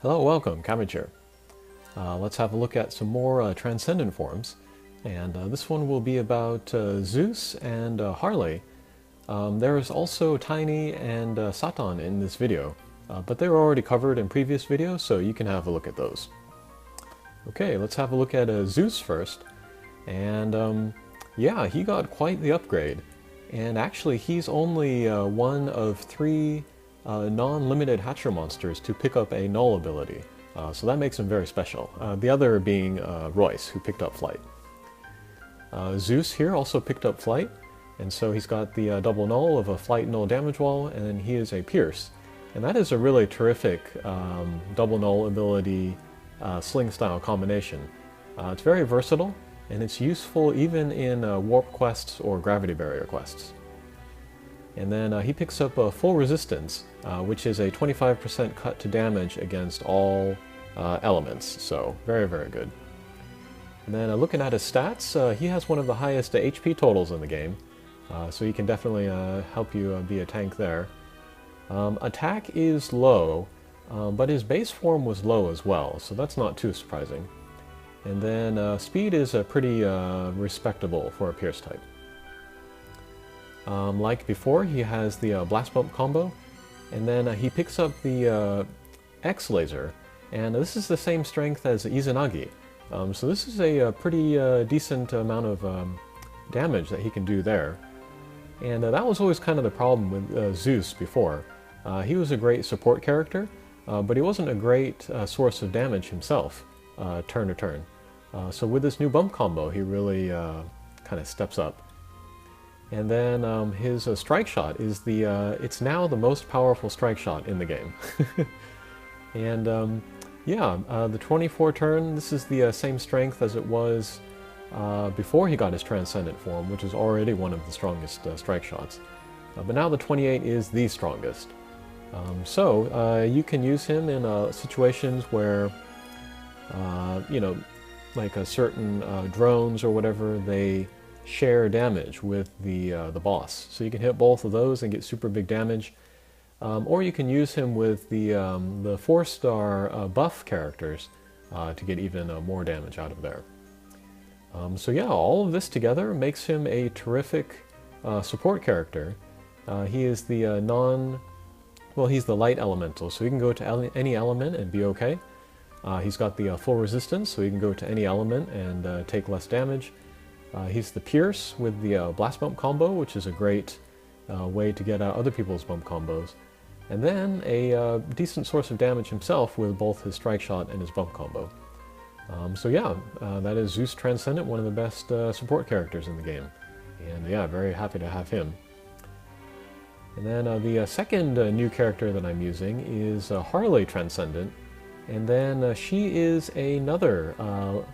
Hello, welcome, Cabbage here. Let's have a look at some more Transcendent forms. And this one will be about Zeus and Harley. There's also Tiny and Satan in this video, but they were already covered in previous videos, so you can have a look at those. Okay, let's have a look at Zeus first. And yeah, he got quite the upgrade. And actually, he's only one of three non-limited Hatcher monsters to pick up a null ability. So that makes him very special. The other being Royce, who picked up Flight. Zeus here also picked up Flight, and so he's got the double null of a Flight null damage wall, and then he is a Pierce. And that is a really terrific double null ability sling style combination. It's very versatile, and it's useful even in warp quests or gravity barrier quests. And then he picks up full resistance, which is a 25% cut to damage against all elements, so very, very good. And then looking at his stats, he has one of the highest HP totals in the game, so he can definitely help you be a tank there. Attack is low, but his base form was low as well, so that's not too surprising. And then speed is pretty respectable for a Pierce type. Like before, he has the Blast Bump combo, and then he picks up the X Laser, and this is the same strength as Izanagi. So this is a pretty decent amount of damage that he can do there. And that was always kind of the problem with Zeus before. He was a great support character, but he wasn't a great source of damage himself, turn to turn. So with this new bump combo, he really kind of steps up. And then his strike shot is it's now the most powerful strike shot in the game. And yeah, the 24 turn, this is the same strength as it was before he got his Transcendent form, which is already one of the strongest strike shots. But now the 28 is the strongest. So you can use him in situations where, you know, like certain drones or whatever, they share damage with the boss. So you can hit both of those and get super big damage. Or you can use him with the 4-star buff characters to get even more damage out of there. So yeah, all of this together makes him a terrific support character. He is the well, he's the light elemental, so he can go to any element and be okay. He's got the full resistance, so he can go to any element and take less damage. He's the Pierce with the Blast Bump combo, which is a great way to get other people's bump combos. And then a decent source of damage himself with both his strike shot and his bump combo. So yeah, that is Zeus Transcendent, one of the best support characters in the game. And yeah, very happy to have him. And then the second new character that I'm using is Harley Transcendent. And then she is another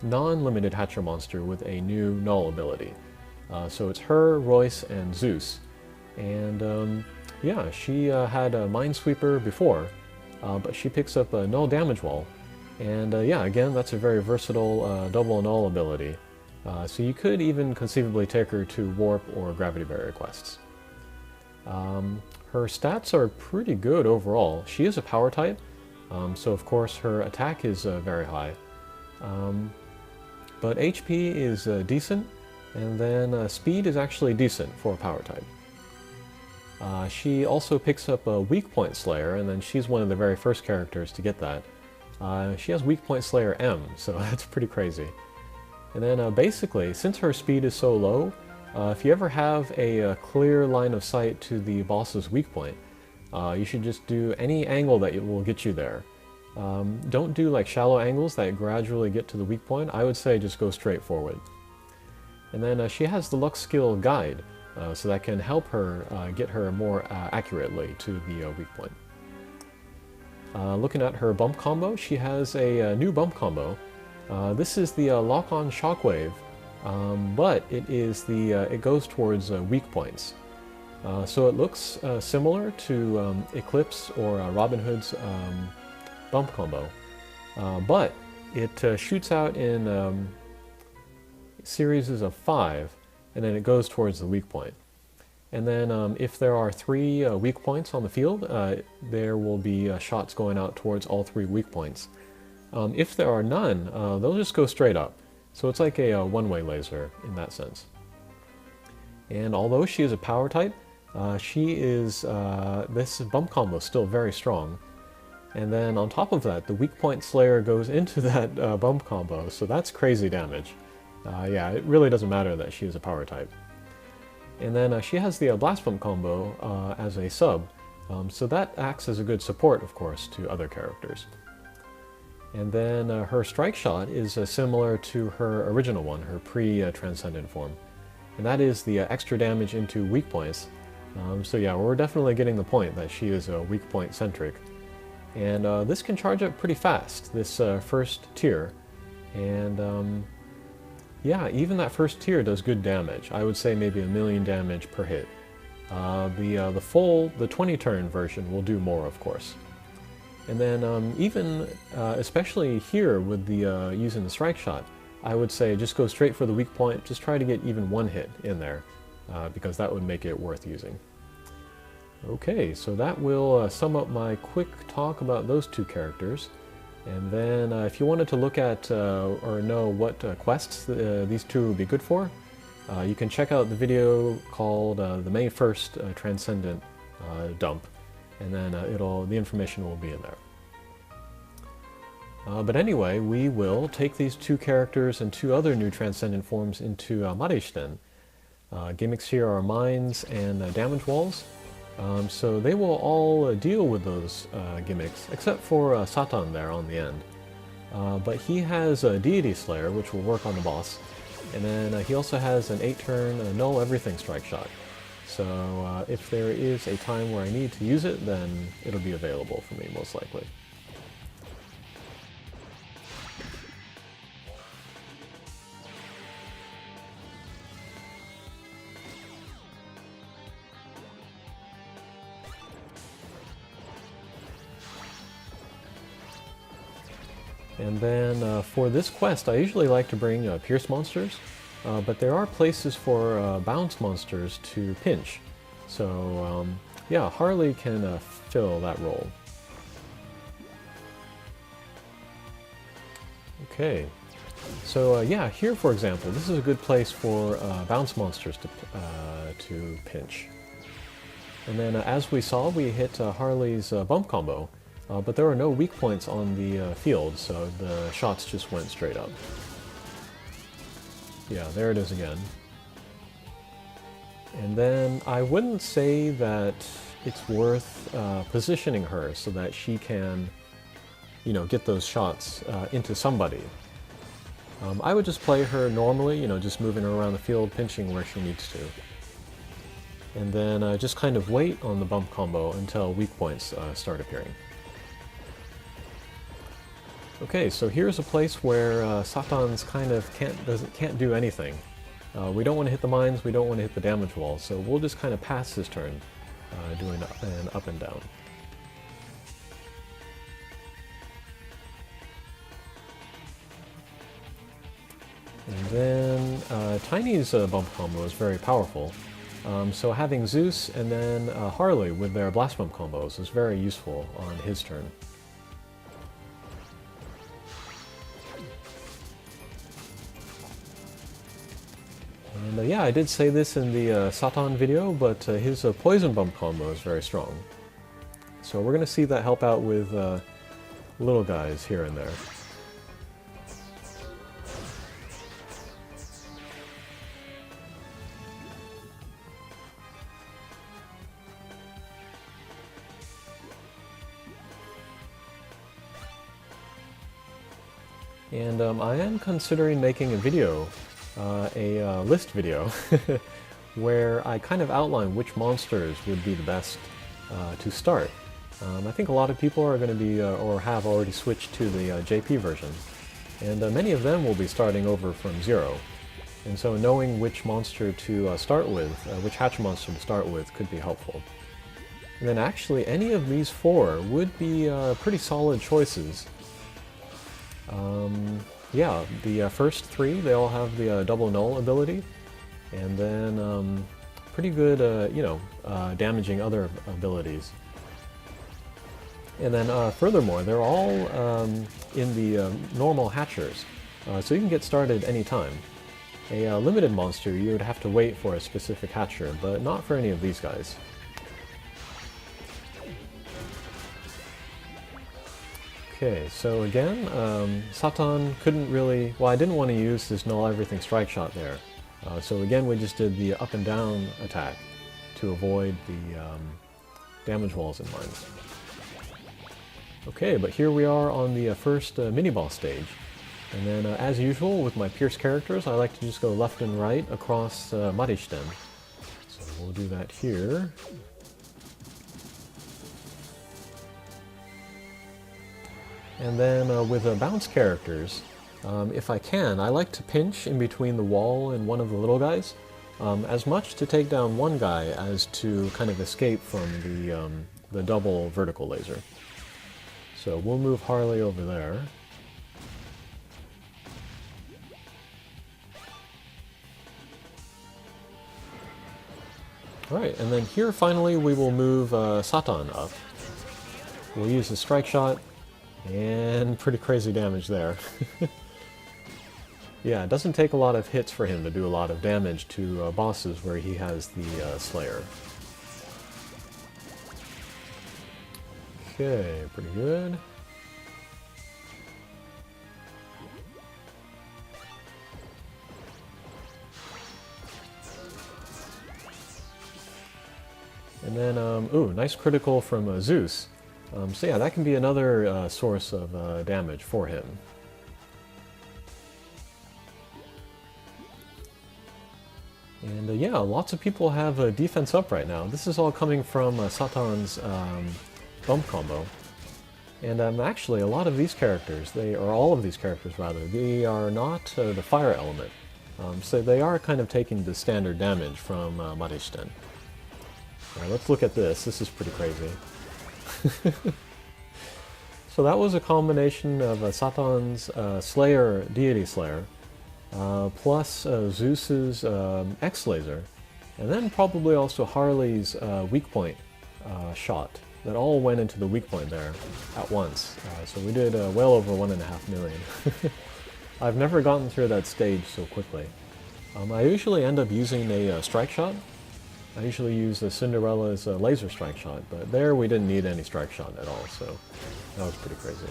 non-limited Hatcher monster with a new null ability. So it's her, Royce, and Zeus. And yeah, she had a Minesweeper before, but she picks up a null damage wall. And yeah, again, that's a very versatile double null ability. So you could even conceivably take her to warp or gravity barrier quests. Her stats are pretty good overall. She is a power type. So of course her attack is very high, but HP is decent, and then speed is actually decent for a power type. She also picks up a Weak Point Slayer, and then she's one of the very first characters to get that. She has Weak Point Slayer M, so that's pretty crazy. And then basically, since her speed is so low, if you ever have a clear line of sight to the boss's weak point, you should just do any angle that will get you there. Don't do like shallow angles that gradually get to the weak point. I would say just go straight forward. And then she has the Luck Skill Guide, so that can help her get her more accurately to the weak point. Looking at her bump combo, she has a new bump combo. This is the Lock-On Shockwave, but it goes towards weak points. So it looks similar to Eclipse or Robin Hood's bump combo, but it shoots out in series of 5, and then it goes towards the weak point. And then if there are 3 weak points on the field, there will be shots going out towards all 3 weak points. If there are none, they'll just go straight up. So it's like a one-way laser in that sense. And although she is a power type, this bump combo is still very strong. And then on top of that, the weak point slayer goes into that bump combo, so that's crazy damage. Yeah, it really doesn't matter that she is a power type. And then she has the blast bump combo as a sub, so that acts as a good support, of course, to other characters. And then her strike shot is similar to her original one, her pre-Transcendent form. And that is the extra damage into weak points. So yeah, we're definitely getting the point that she is weak point centric. And this can charge up pretty fast, this first tier. And yeah, even that first tier does good damage. I would say maybe 1,000,000 damage per hit. The 20 turn version will do more, of course. And then especially here with the using the strike shot, I would say just go straight for the weak point, just try to get even 1 hit in there, because that would make it worth using. Okay, so that will sum up my quick talk about those 2 characters. And then if you wanted to look at or know what quests these 2 would be good for, you can check out the video called the May 1st Transcendent dump, and then the information will be in there. But anyway, we will take these 2 characters and 2 other new Transcendent forms into Marishten. Gimmicks here are mines and damage walls. So they will all deal with those gimmicks, except for Satan there on the end. But he has a Deity Slayer, which will work on the boss. And then he also has an 8-turn null everything strike shot. So if there is a time where I need to use it, then it'll be available for me, most likely. And then for this quest, I usually like to bring Pierce monsters, but there are places for bounce monsters to pinch. So yeah, Harley can fill that role. Okay, so yeah, here for example, this is a good place for bounce monsters to pinch. And then as we saw, we hit Harley's bump combo. But there are no weak points on the field, so the shots just went straight up. Yeah, there it is again. And then I wouldn't say that it's worth positioning her so that she can, you know, get those shots into somebody. I would just play her normally, you know, just moving her around the field, pinching where she needs to. And then just kind of wait on the bump combo until weak points start appearing. Okay, so here's a place where Satan's kind of can't do anything. We don't want to hit the mines, we don't want to hit the damage wall, so we'll just kind of pass his turn, doing an up and down. And then Tiny's bump combo is very powerful. So having Zeus and then Harley with their blast bump combos is very useful on his turn. And yeah, I did say this in the Satan video, but his poison bump combo is very strong. So we're going to see that help out with little guys here and there. And I am considering making a video, a list video, where I kind of outline which monsters would be the best to start. I think a lot of people are going to be, or have already switched to the JP version, and many of them will be starting over from zero. And so knowing which monster to start with, which hatch monster to start with, could be helpful. And then actually any of these 4 would be pretty solid choices. Yeah, the first 3, they all have the double null ability, and then pretty good, damaging other abilities. And then furthermore, they're all in the normal hatchers, so you can get started anytime. A limited monster, you would have to wait for a specific hatcher, but not for any of these guys. Okay, so again, Satan couldn't really... Well, I didn't want to use this null everything strike shot there. So again, we just did the up and down attack to avoid the damage walls in mines. Okay, but here we are on the first mini-boss stage. And then, as usual, with my Pierce characters, I like to just go left and right across Marishten. So we'll do that here. And then with bounce characters, if I can, I like to pinch in between the wall and one of the little guys, as much to take down one guy as to kind of escape from the double vertical laser. So we'll move Harley over there. Alright, and then here finally we will move Satan up. We'll use the strike shot, and pretty crazy damage there. Yeah, it doesn't take a lot of hits for him to do a lot of damage to bosses where he has the Slayer. Okay, pretty good. And then, ooh, nice critical from Zeus. So yeah, that can be another source of damage for him. And yeah, lots of people have defense up right now. This is all coming from Satan's bump combo. And actually, a lot of these characters, or all of these characters rather, they are not the fire element. So they are kind of taking the standard damage from Marishten. Alright, let's look at this. This is pretty crazy. So that was a combination of Satan's Slayer, Deity Slayer, plus Zeus's X-Laser, and then probably also Harley's weak point shot. That all went into the weak point there at once. So we did well over 1.5 million. I've never gotten through that stage so quickly. I usually end up using a strike shot. I usually use Cinderella's laser strike shot, but there we didn't need any strike shot at all, so that was pretty crazy.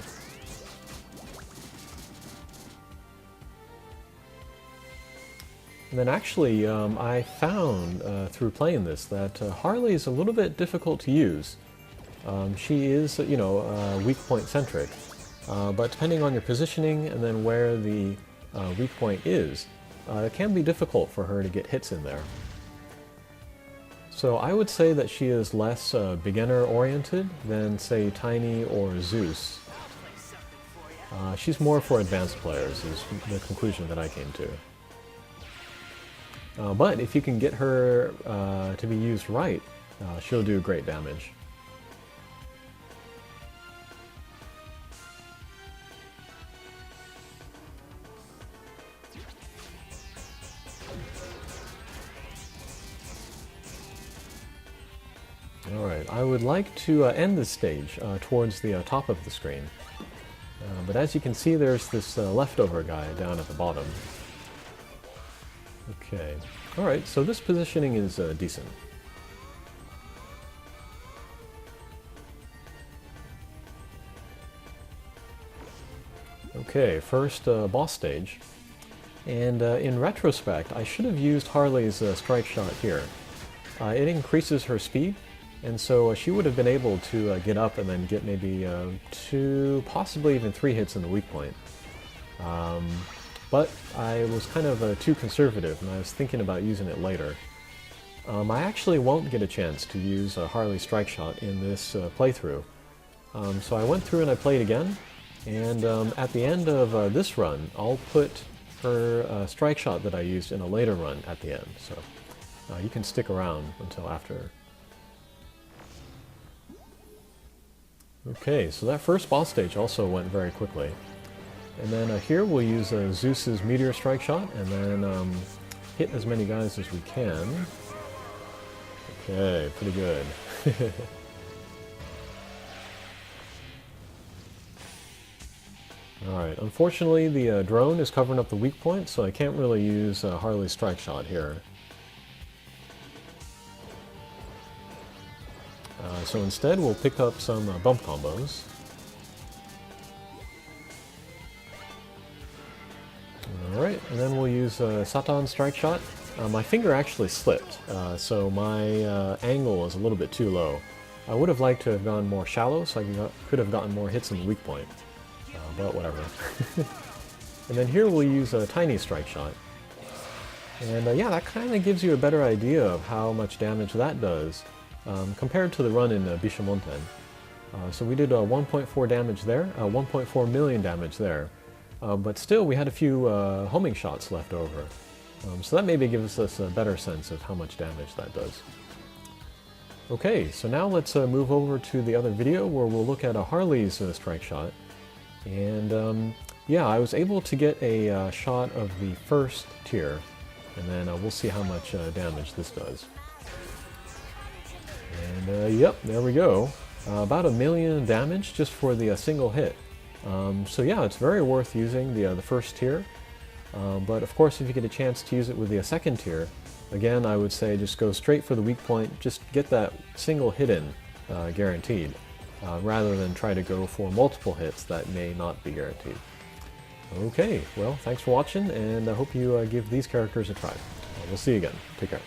And then actually, I found through playing this that Harley is a little bit difficult to use. She is, weak point centric, but depending on your positioning and then where the weak point is, it can be difficult for her to get hits in there. So I would say that she is less beginner-oriented than, say, Tiny or Zeus. She's more for advanced players, is the conclusion that I came to. But if you can get her to be used right, she'll do great damage. Alright, I would like to end this stage towards the top of the screen. But as you can see, there's this leftover guy down at the bottom. Okay. Alright, so this positioning is decent. Okay, first boss stage. And in retrospect, I should have used Harley's strike shot here. It increases her speed, and so she would have been able to get up and then get maybe 2, possibly even 3 hits in the weak point. But I was kind of too conservative, and I was thinking about using it later. I actually won't get a chance to use Harley's strike shot in this playthrough. So I went through and I played again, and at the end of this run, I'll put her strike shot that I used in a later run at the end. So you can stick around until after. Okay, so that first boss stage also went very quickly. And then here we'll use Zeus's Meteor strike shot, and then hit as many guys as we can. Okay, pretty good. Alright, unfortunately the drone is covering up the weak point, so I can't really use Harley's strike shot here. So instead we'll pick up some bump combos. Alright, and then we'll use Satan's strike shot. My finger actually slipped, so my angle is a little bit too low. I would have liked to have gone more shallow, so I could have gotten more hits in the weak point. But whatever. And then here we'll use a tiny strike shot. And yeah, that kind of gives you a better idea of how much damage that does compared to the run in Bishamonten. So we did 1.4 damage there, 1.4 million damage there. But still, we had a few homing shots left over. So that maybe gives us a better sense of how much damage that does. Okay, so now let's move over to the other video where we'll look at a Harley's strike shot. And yeah, I was able to get a shot of the first tier, and then we'll see how much damage this does. And yep, there we go. About 1 million damage just for the single hit. So yeah, it's very worth using the first tier. But of course, if you get a chance to use it with the second tier, again, I would say just go straight for the weak point. Just get that single hit in, guaranteed. Rather than try to go for multiple hits that may not be guaranteed. Okay, well, thanks for watching, and I hope you give these characters a try. We'll see you again. Take care.